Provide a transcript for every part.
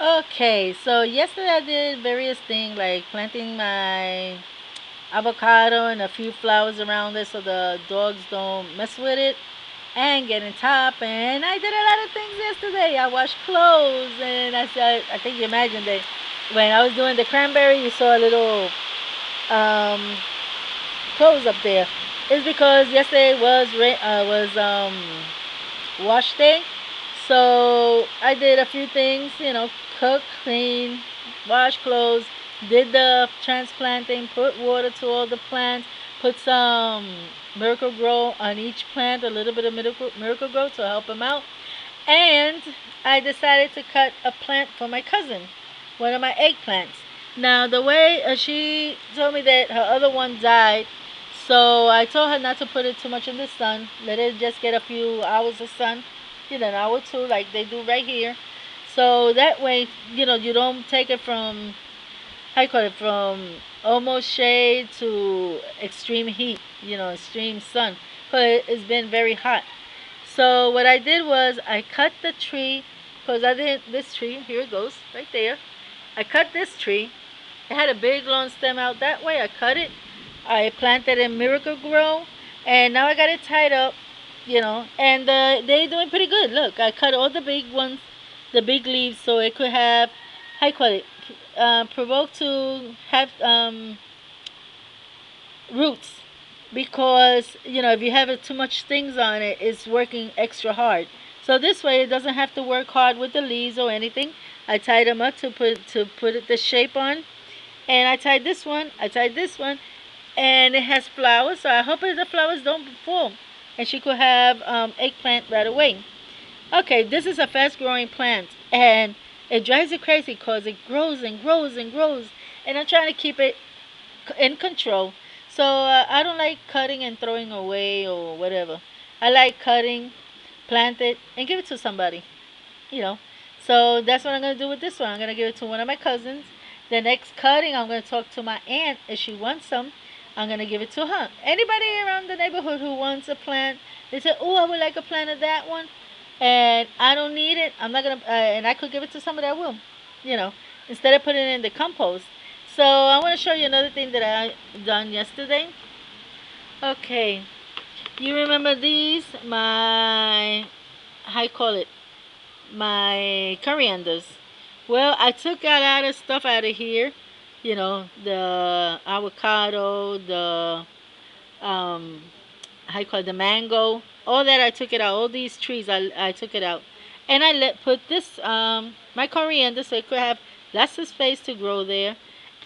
Okay, so yesterday I did various things like planting my avocado and a few flowers around it so the dogs don't mess with it and get in top. And I did a lot of things yesterday. I washed clothes and I said, I think you imagined that when I was doing the cranberry, you saw a little um, clothes up there. It's because yesterday was wash day. So I did a few things, cook, clean, wash clothes, did the transplanting, put water to all the plants, put some miracle grow on each plant, a little bit of miracle grow to help them out. And I decided to cut a plant for my cousin, one of my eggplants. Now, the way she told me that her other one died, so I told her not to put it too much in the sun. Let it just get a few hours of sun, an hour or two, like they do right here. So that way, you don't take it from, how you call it, from almost shade to extreme heat, extreme sun. Because it's been very hot. So what I did was I cut the tree, because I did this tree, here it goes, right there. I cut this tree. It had a big long stem out that way. I cut it. I planted in Miracle Grow, and now I got it tied up, and they're doing pretty good. Look, I cut all the big ones, the big leaves, so it could have high quality, provoke to have roots, because if you have too much things on it, it's working extra hard. So this way, it doesn't have to work hard with the leaves or anything. I tied them up to put the shape on, and I tied this one. I tied this one, and it has flowers. So I hope that the flowers don't fall, and she could have eggplant right away. Okay, this is a fast-growing plant, and it drives you crazy because it grows and grows and grows, and I'm trying to keep it in control. So I don't like cutting and throwing away or whatever. I like cutting, plant it, and give it to somebody. You know. So that's what I'm gonna do with this one. I'm gonna give it to one of my cousins. The next cutting, I'm gonna talk to my aunt if she wants some. I'm gonna give it to her. Anybody around the neighborhood who wants a plant, they say, "Oh, I would like a plant of that one," and I don't need it. I'm not gonna, and I could give it to somebody that will. You know, instead of putting it in the compost. So I want to show you another thing that I done yesterday. Okay, you remember these? My, how you call it? My corianders. Well, I took a lot of stuff out of here. The avocado, the um, how you call it, the mango, all that. I took it out. All these trees, I took it out, and I put this my coriander so it could have lots of space to grow there.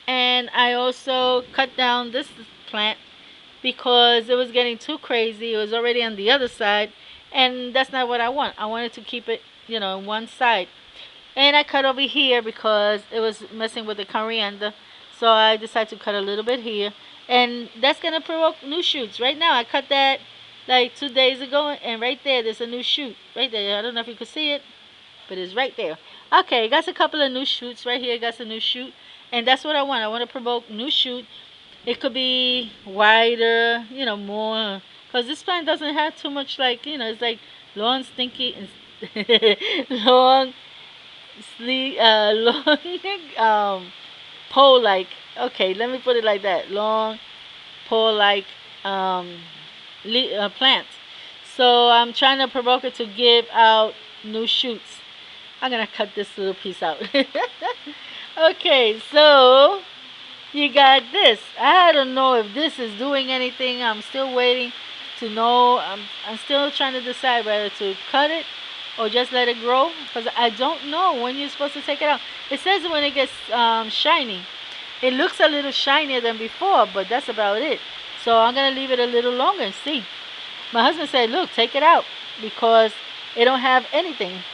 And I also cut down this plant because it was getting too crazy. It was already on the other side, and that's not what I want. I wanted to keep it, on one side. And I cut over here because it was messing with the coriander. So I decided to cut a little bit here. And that's going to provoke new shoots. Right now, I cut that like 2 days ago. And right there's a new shoot. Right there. I don't know if you can see it, but it's right there. Okay, got a couple of new shoots. Right here, got a new shoot. And that's what I want. I want to provoke new shoot. It could be wider, more. Because this plant doesn't have too much, like, it's like long, stinky, and long long pole like. Okay, let me put it like that. Long pole like um, plant. So I'm trying to provoke it to give out new shoots. I'm gonna cut this little piece out. Okay, so you got this. I don't know if this is doing anything. I'm still waiting to know. I'm still trying to decide whether to cut it or just let it grow, because I don't know when you're supposed to take it out. It says when it gets shiny. It looks a little shinier than before, but that's about it. So I'm gonna leave it a little longer and see. My husband said, "Look, take it out because it don't have anything."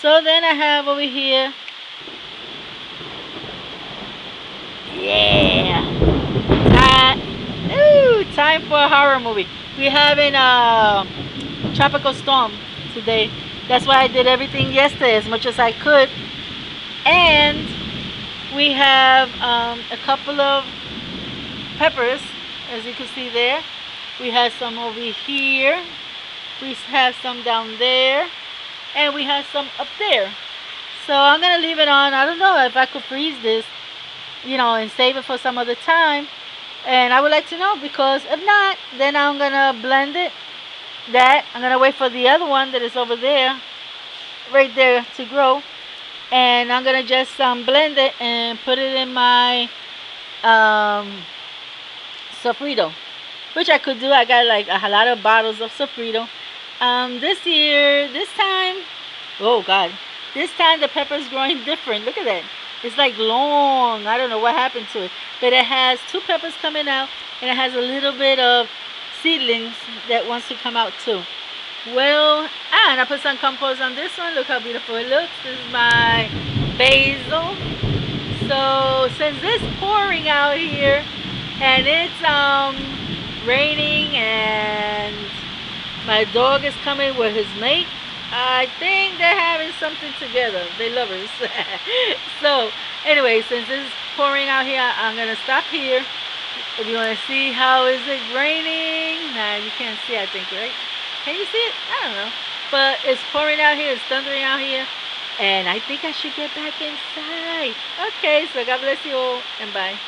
So then I have over here, yeah, time for a horror movie. We're having a tropical storm today. That's why I did everything yesterday as much as I could. And we have a couple of peppers, as you can see there. We have some over here. We have some down there. And we have some up there. So I'm gonna leave it on. I don't know if I could freeze this, and save it for some other time. And I would like to know, because if not, then I'm gonna blend it. I'm gonna wait for the other one that is over there, right there, to grow. And I'm gonna just blend it and put it in my um, sofrito, which I could do. I got like a lot of bottles of sofrito. This time, oh God, this time the pepper's growing different. Look at that. It's like long. I don't know what happened to it, but it has two peppers coming out, and it has a little bit of seedlings that wants to come out too. Well, and I put some compost on this one. Look how beautiful it looks. This is my basil. So since it's pouring out here and it's raining and my dog is coming with his mate, I think they're having something together. They lovers. So anyway, since it's pouring out here, I'm gonna stop here. If you want to see how is it raining, nah, you can't see, I think, right? Can you see it? I don't know. But it's pouring out here. It's thundering out here. And I think I should get back inside. Okay, so God bless you all, and bye.